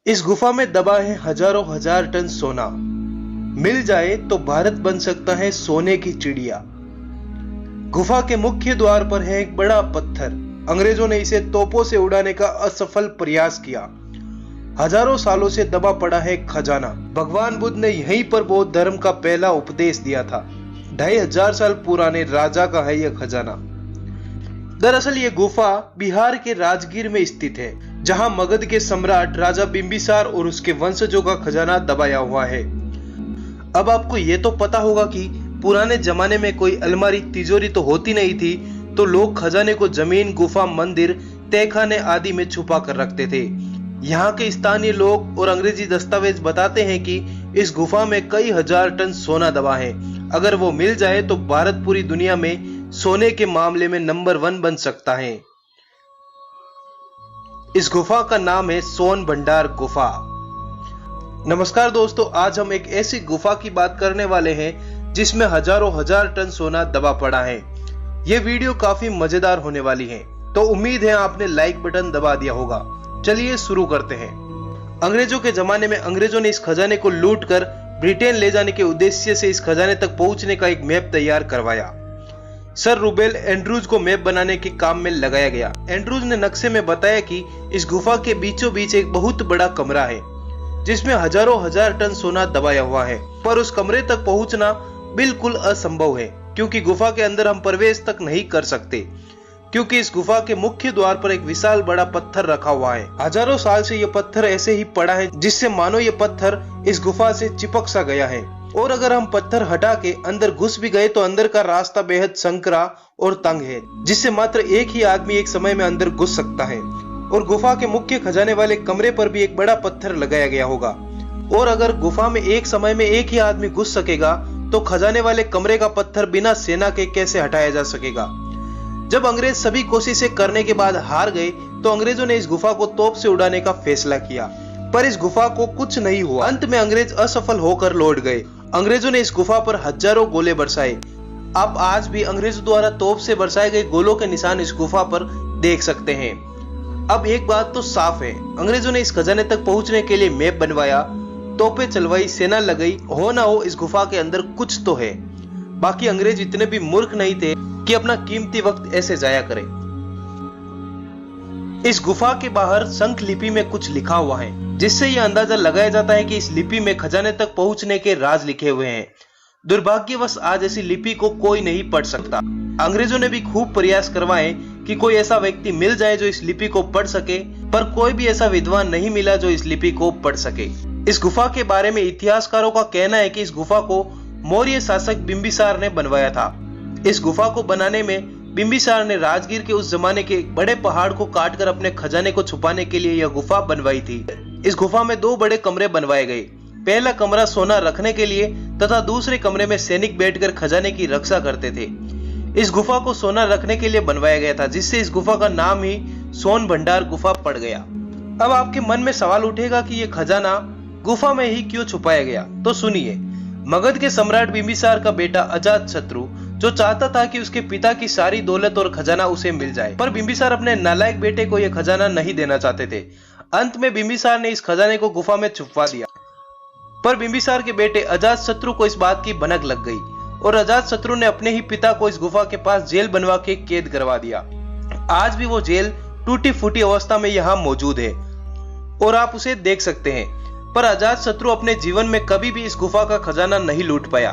इस गुफा में दबा है हजारों हजार टन सोना। मिल जाए तो भारत बन सकता है सोने की चिड़िया। गुफा के मुख्य द्वार पर है एक बड़ा पत्थर। अंग्रेजों ने इसे तोपों से उड़ाने का असफल प्रयास किया। हजारों सालों से दबा पड़ा है खजाना। भगवान बुद्ध ने यहीं पर बौद्ध धर्म का पहला उपदेश दिया था। 2500 साल पुराने राजा का है यह खजाना। दरअसल ये गुफा बिहार के राजगीर में स्थित है, जहां मगध के सम्राट राजा बिंबिसार और उसके वंशजों का खजाना दबाया हुआ है। अब आपको ये तो पता होगा कि पुराने जमाने में कोई अलमारी तिजोरी तो होती नहीं थी, तो लोग खजाने को जमीन, गुफा, मंदिर, तहखाने आदि में छुपा कर रखते थे। यहाँ के स्थानीय लोग और अंग्रेजी दस्तावेज बताते हैं कि इस गुफा में कई हजार टन सोना दबा है। अगर वो मिल जाए तो भारत पूरी दुनिया में सोने के मामले में नंबर 1 बन सकता है। इस गुफा का नाम है सोन भंडार गुफा। नमस्कार दोस्तों, आज हम एक ऐसी गुफा की बात करने वाले हैं जिसमें हजारों हजार टन सोना दबा पड़ा है। यह वीडियो काफी मजेदार होने वाली है, तो उम्मीद है आपने लाइक बटन दबा दिया होगा। चलिए शुरू करते हैं। अंग्रेजों के जमाने में अंग्रेजों ने इस खजाने को लूटकर ब्रिटेन ले जाने के उद्देश्य से इस खजाने तक पहुंचने का एक मैप तैयार करवाया। सर रूबेल एंड्रूज को मैप बनाने के काम में लगाया गया। एंड्रूज ने नक्शे में बताया कि इस गुफा के बीचों बीच एक बहुत बड़ा कमरा है जिसमें हजारों हजार टन सोना दबाया हुआ है, पर उस कमरे तक पहुंचना बिल्कुल असंभव है क्योंकि गुफा के अंदर हम प्रवेश तक नहीं कर सकते, क्योंकि इस गुफा के मुख्य द्वार पर एक विशाल बड़ा पत्थर रखा हुआ है। हजारों साल से यह पत्थर ऐसे ही पड़ा है, जिससे मानो ये पत्थर इस गुफा से चिपक सा गया है। और अगर हम पत्थर हटा के अंदर घुस भी गए तो अंदर का रास्ता बेहद संकरा और तंग है, जिससे मात्र एक ही आदमी एक समय में अंदर घुस सकता है। और गुफा के मुख्य खजाने वाले कमरे पर भी एक बड़ा पत्थर लगाया गया होगा। और अगर गुफा में एक समय में एक ही आदमी घुस सकेगा तो खजाने वाले कमरे का पत्थर बिना सेना के कैसे हटाया जा सकेगा। जब अंग्रेज सभी कोशिशें करने के बाद हार गए तो अंग्रेजों ने इस गुफा को तोप से उड़ाने का फैसला किया, पर इस गुफा को कुछ नहीं हुआ। अंत में अंग्रेज असफल होकर लौट गए। अंग्रेजों ने इस गुफा पर हजारों गोले बरसाए। आप आज भी अंग्रेजों द्वारा तोप से बरसाए गए गोलों के निशान इस गुफा पर देख सकते हैं। अब एक बात तो साफ है, अंग्रेजों ने इस खजाने तक पहुंचने के लिए मैप बनवाया, तोपें चलवाई, सेना लगाई, हो ना हो इस गुफा के अंदर कुछ तो है। बाकी अंग्रेज इतने भी मूर्ख नहीं थे कि अपना कीमती वक्त ऐसे जाया करें। इस गुफा के बाहर शंख लिपि में कुछ लिखा हुआ है, जिससे यह अंदाजा लगाया जाता है कि इस लिपि में खजाने तक पहुंचने के राज लिखे हुए हैं। दुर्भाग्यवश आज ऐसी लिपि को कोई नहीं पढ़ सकता। अंग्रेजों ने भी खूब प्रयास करवाए कि कोई ऐसा व्यक्ति मिल जाए जो इस लिपि को पढ़ सके, पर कोई भी ऐसा विद्वान नहीं मिला जो इस लिपि को पढ़ सके। इस गुफा के बारे में इतिहासकारों का कहना है कि इस गुफा को मौर्य शासक बिंबिसार ने बनवाया था। इस गुफा को बनाने में बिंबिसार ने राजगीर के उस जमाने के बड़े पहाड़ को काटकर अपने खजाने को छुपाने के लिए यह गुफा बनवाई थी। इस गुफा में 2 बड़े कमरे बनवाए गए। पहला कमरा सोना रखने के लिए तथा दूसरे कमरे में सैनिक बैठकर खजाने की रक्षा करते थे। इस गुफा को सोना रखने के लिए बनवाया गया था, जिससे इस गुफा का नाम ही सोन भंडार गुफा पड़ गया। अब आपके मन में सवाल उठेगा कि यह खजाना गुफा में ही क्यों छुपाया गया, तो सुनिए। मगध के सम्राट बिंबिसार का बेटा अजातशत्रु जो चाहता था कि उसके पिता की सारी दौलत और खजाना उसे मिल जाए, पर बिंबिसार अपने नालायक बेटे को यह खजाना नहीं देना चाहते थे। अंत में बिंबिसार ने इस खजाने को गुफा में छुपवा दिया, पर बिंबिसार के बेटे अजातशत्रु को इस बात की भनक लग गई और अजातशत्रु ने अपने ही पिता को इस गुफा के पास जेल बनवा के कैद करवा दिया। आज भी वो जेल टूटी फूटी अवस्था में यहाँ मौजूद है और आप उसे देख सकते हैं। पर अजातशत्रु अपने जीवन में कभी भी इस गुफा का खजाना नहीं लूट पाया,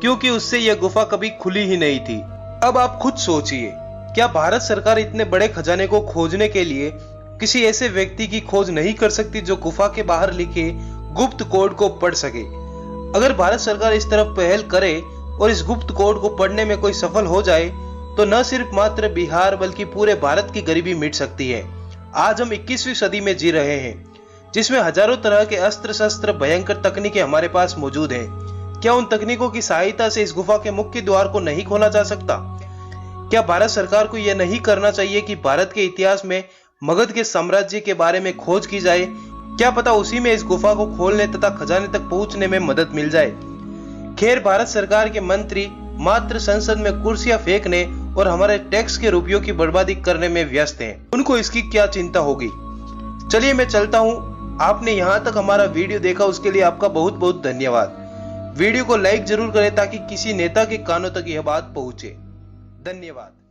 क्योंकि उससे यह गुफा कभी खुली ही नहीं थी। अब आप खुद सोचिए, क्या भारत सरकार इतने बड़े खजाने को खोजने के लिए किसी ऐसे व्यक्ति की खोज नहीं कर सकती जो गुफा के बाहर लिखे गुप्त कोड को पढ़ सके? अगर भारत सरकार इस तरफ पहल करे और इस गुप्त कोड को पढ़ने में कोई सफल हो जाए तो न सिर्फ मात्र बिहार बल्कि पूरे भारत की गरीबी मिट सकती है। आज हम 21वीं सदी में जी रहे हैं, जिसमें हजारों तरह के अस्त्र शस्त्र, भयंकर तकनीकें हमारे पास मौजूद हैं। क्या उन तकनीकों की सहायता से इस गुफा के मुख्य द्वार को नहीं खोला जा सकता? क्या भारत सरकार को यह नहीं करना चाहिए कि भारत के इतिहास में मगध के साम्राज्य के बारे में खोज की जाए? क्या पता उसी में इस गुफा को खोलने तथा खजाने तक पहुंचने में मदद मिल जाए। खैर, भारत सरकार के मंत्री मात्र संसद में कुर्सियां फेंकने और हमारे टैक्स के रुपयों की बर्बादी करने में व्यस्त हैं। उनको इसकी क्या चिंता होगी। चलिए मैं चलता हूँ, आपने यहाँ तक हमारा वीडियो देखा उसके लिए आपका बहुत बहुत धन्यवाद। वीडियो को लाइक जरूर करें ताकि किसी नेता के कानों तक यह बात पहुंचे। धन्यवाद।